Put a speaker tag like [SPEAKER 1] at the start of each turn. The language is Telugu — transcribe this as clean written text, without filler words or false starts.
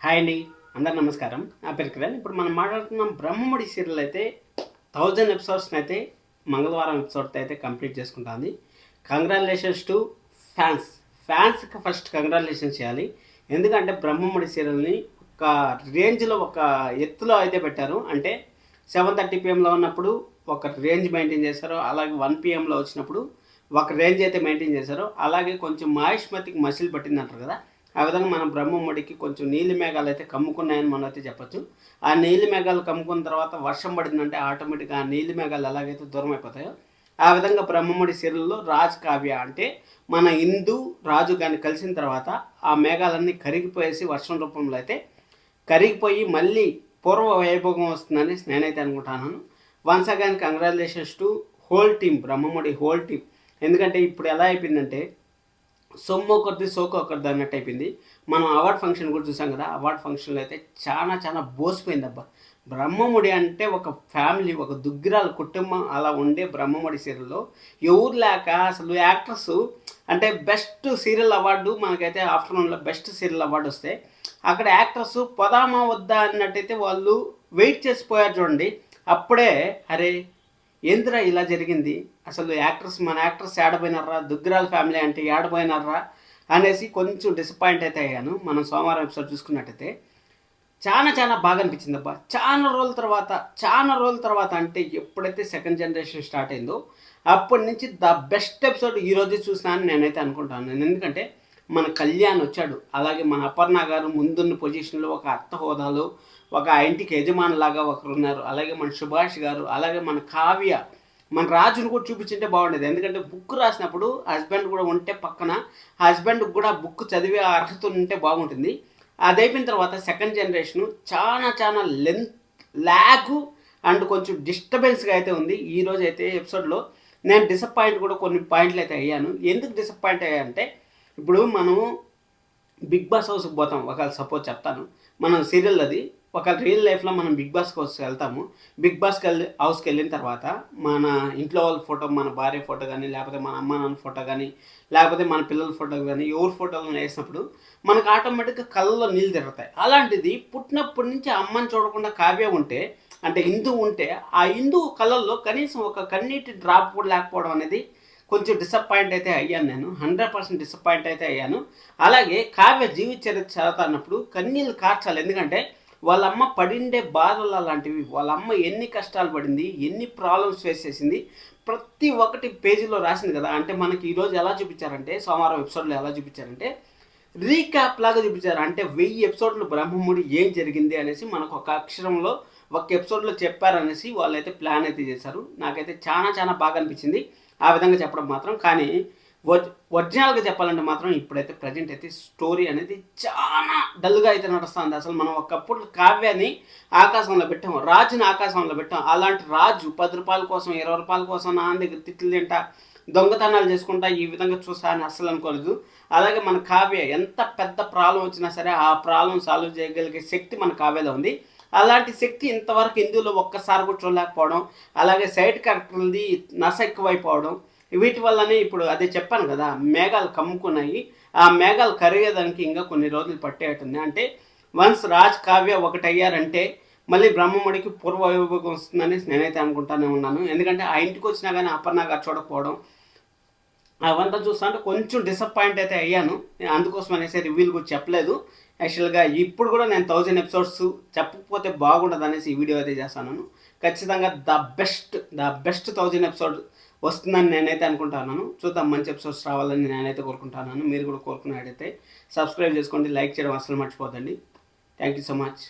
[SPEAKER 1] హాయ్ అండి, అందరు నమస్కారం. నా పేరు కిరణ్. ఇప్పుడు మనం మాట్లాడుతున్నాం బ్రహ్మముడి సీరియల్ అయితే 1000 ఎపిసోడ్స్ని అయితే మంగళవారం ఎపిసోడ్తో అయితే కంప్లీట్ చేసుకుంటుంది. Congratulations to fans. ఫ్యాన్స్కి ఫస్ట్ కంగ్రాచులేషన్స్ చేయాలి. ఎందుకంటే బ్రహ్మముడి సీరియల్ని ఒక రేంజ్లో ఒక ఎత్తులో అయితే పెట్టారు. అంటే 7:30 PM ఉన్నప్పుడు ఒక రేంజ్ మెయింటైన్ చేశారు. అలాగే 1 PM వచ్చినప్పుడు ఒక రేంజ్ అయితే మెయింటైన్ చేశారు. అలాగే కొంచెం మహేష్మతికి మసిల్ పట్టింది అంటారు కదా, ఆ విధంగా మనం బ్రహ్మముడికి కొంచెం నీలి మేఘాలు అయితే కమ్ముకున్నాయని మనం అయితే చెప్పచ్చు. ఆ నీలి మేఘాలు కమ్ముకున్న తర్వాత వర్షం పడిందంటే ఆటోమేటిక్గా ఆ నీలి మేఘాలు ఎలాగైతే దూరం అయిపోతాయో ఆ విధంగా బ్రహ్మముడి సీరియల్లో రాజ్ కావ్య అంటే మన ఇందు రాజు కానీ కలిసిన తర్వాత ఆ మేఘాలన్నీ కరిగిపోయేసి వర్షం రూపంలో అయితే కరిగిపోయి మళ్ళీ పూర్వ వైభోగం వస్తుందని నేనైతే అనుకుంటున్నాను. Once again congratulations to whole team, Brahmamudi whole team. ఎందుకంటే ఇప్పుడు ఎలా అయిపోయిందంటే సొమ్ము ఒకరిది సోకు ఒకరిది అన్నట్టు అయిపోయింది. మనం అవార్డ్ ఫంక్షన్ కూడా చూసాం కదా, అవార్డ్ ఫంక్షన్లో అయితే చాలా బోసిపోయింది అబ్బా. బ్రహ్మముడి అంటే ఒక ఫ్యామిలీ, ఒక దుగ్గిరాల కుటుంబం అలా ఉండే బ్రహ్మముడి సీరియల్లో ఎవరు లేక అసలు యాక్టర్స్ అంటే బెస్ట్ సీరియల్ అవార్డు మనకైతే ఆఫ్టర్నూన్లో బెస్ట్ సీరియల్ అవార్డు వస్తే అక్కడ యాక్టర్స్ పొదామా వద్దా అన్నట్టయితే వాళ్ళు వెయిట్ చేసిపోయారు చూడండి. అప్పుడే అరే ఏందిరా ఇలా జరిగింది, అసలు మన యాక్టర్స్ ఏడపోయినారా, దుగ్గిరాల ఫ్యామిలీ అంటే ఏడపోయినారా అనేసి కొంచెం డిసప్పాయింట్ అయితే అయ్యాను. మనం సోమవారం ఎపిసోడ్ చూసుకున్నట్టయితే చాలా బాగా అనిపించింది అబ్బా. చాలా రోజుల తర్వాత అంటే ఎప్పుడైతే సెకండ్ జనరేషన్ స్టార్ట్ అయిందో అప్పటి నుంచి ద బెస్ట్ ఎపిసోడ్ ఈరోజు చూసినా అని నేనైతే అనుకుంటాను. ఎందుకంటే మన కళ్యాణ్ వచ్చాడు, అలాగే మన అపర్ణ గారు ముందున్న పొజిషన్లో ఒక అత్త హోదాలో ఒక ఇంటికి యజమానిలాగా ఒకరు ఉన్నారు. అలాగే మన సుభాష్ గారు, అలాగే మన కావ్య, మన రాజును కూడా చూపించింటే బాగుండేది. ఎందుకంటే బుక్ రాసినప్పుడు హస్బెండ్ కూడా ఉంటే పక్కన హస్బెండ్కి కూడా బుక్ చదివే అర్హత ఉంటే బాగుంటుంది. అది అయిపోయిన తర్వాత సెకండ్ జనరేషను చాలా ల్యాగు అండ్ కొంచెం డిస్టర్బెన్స్గా అయితే ఉంది. ఈరోజు అయితే ఎపిసోడ్లో నేను డిసప్పాయింట్ కూడా కొన్ని పాయింట్లు అయితే అయ్యాను. ఎందుకు డిసప్పాయింట్ అయ్యానంటే ఇప్పుడు మనం బిగ్ బాస్ హౌస్కి పోతాం, ఒకవేళ సపోజ్ చెప్తాను, మనం సీరియల్ అది ఒకవేళ రియల్ లైఫ్లో మనం బిగ్ బాస్ హౌస్ వెళ్తాము. బిగ్ బాస్కి హౌస్కి వెళ్ళిన తర్వాత మన ఇంట్లో వాళ్ళ ఫోటో, మన భార్య ఫోటో కానీ, లేకపోతే మన అమ్మ నాన్న ఫోటో కానీ, లేకపోతే మన పిల్లల ఫోటో కానీ, ఎవరి ఫోటోలను వేసినప్పుడు మనకు ఆటోమేటిక్గా కళ్ళలో నీళ్ళు తిరుగుతాయి. అలాంటిది పుట్టినప్పటి నుంచి అమ్మని చూడకుండా కావ్య ఉంటే, అంటే హిందూ ఉంటే, ఆ హిందూ కళ్ళల్లో కనీసం ఒక కన్నీటి డ్రాప్ కూడా లేకపోవడం అనేది కొంచెం డిసప్పాయింట్ అయితే అయ్యాను. నేను 100% డిసప్పాయింట్ అయితే అయ్యాను. అలాగే కావ్య జీవిత చరిత్ర చదువుతున్నప్పుడు కన్నీళ్ళు కార్చాలి. ఎందుకంటే వాళ్ళ అమ్మ పడిండే బాధలు అలాంటివి, వాళ్ళ అమ్మ ఎన్ని కష్టాలు పడింది, ఎన్ని ప్రాబ్లమ్స్ ఫేస్ చేసింది, ప్రతి ఒక్కటి పేజీలో రాసింది కదా. అంటే మనకి ఈరోజు ఎలా చూపించారంటే, సోమవారం ఎపిసోడ్లో ఎలా చూపించారంటే రీక్యాప్ లాగా చూపించారు. అంటే 1000 ఎపిసోడ్లు బ్రహ్మముడి ఏం జరిగింది అనేసి మనకు ఒక అక్షరంలో ఒక ఎపిసోడ్లో చెప్పారనేసి వాళ్ళైతే ప్లాన్ అయితే చేశారు. నాకైతే చాలా బాగా అనిపించింది ఆ విధంగా చెప్పడం మాత్రం. కానీ ఒరిజినల్గా చెప్పాలంటే మాత్రం ఇప్పుడైతే ప్రజెంట్ అయితే స్టోరీ అనేది చాలా డల్గా అయితే నడుస్తుంది. అసలు మనం ఒకప్పుడు కావ్యాన్ని ఆకాశంలో పెట్టాం, రాజుని ఆకాశంలో పెట్టాం. అలాంటి రాజు 10 రూపాయల కోసం, 20 రూపాయల కోసం నాన్న దగ్గర తిట్లు తింటా, దొంగతనాలు చేసుకుంటా ఈ విధంగా చూస్తా అని అస్సలు అనుకోలేదు. అలాగే మన కావ్య ఎంత పెద్ద ప్రాబ్లం వచ్చినా సరే ఆ ప్రాబ్లం సాల్వ్ చేయగలిగే శక్తి మన కావ్యలో ఉంది. అలాంటి శక్తి ఇంతవరకు ఇందులో ఒక్కసారి కూడా చూడలేకపోవడం, అలాగే సైడ్ క్యారెక్టర్ది నస ఎక్కువైపోవడం, వీటి వల్లనే ఇప్పుడు అదే చెప్పాను కదా, మేఘాలు కమ్ముకున్నాయి. ఆ మేఘాలు కరిగేదానికి ఇంకా కొన్ని రోజులు పట్టేటుంది. అంటే వన్స్ రాజ్ కావ్య ఒకటయ్యారంటే మళ్ళీ బ్రహ్మముడికి పూర్వ వైభోగం వస్తుందని నేనైతే అనుకుంటానే ఉన్నాను. ఎందుకంటే ఆ ఇంటికి వచ్చినా కానీ అపర్ణ గారు చూడకపోవడం అవంతా చూస్తుంటే కొంచెం డిసప్పాయింట్ అయితే అయ్యాను. అందుకోసం అనేసి రివ్యూలు కూడా చెప్పలేదు. యాక్చువల్గా ఇప్పుడు కూడా నేను 1000 ఎపిసోడ్స్ చెప్పకపోతే బాగుండదు అనేసి ఈ వీడియో అయితే చేస్తాను. ఖచ్చితంగా ద బెస్ట్ 1000 ఎపిసోడ్ వస్తుందని నేనైతే అనుకుంటున్నాను. చూద్దాం, మంచి ఎపిసోడ్స్ రావాలని నేనైతే కోరుకుంటున్నాను. మీరు కూడా కోరుకున్నట్టయితే సబ్స్క్రైబ్ చేసుకోండి, లైక్ చేయడం అసలు మర్చిపోద్దండి. Thank you so much.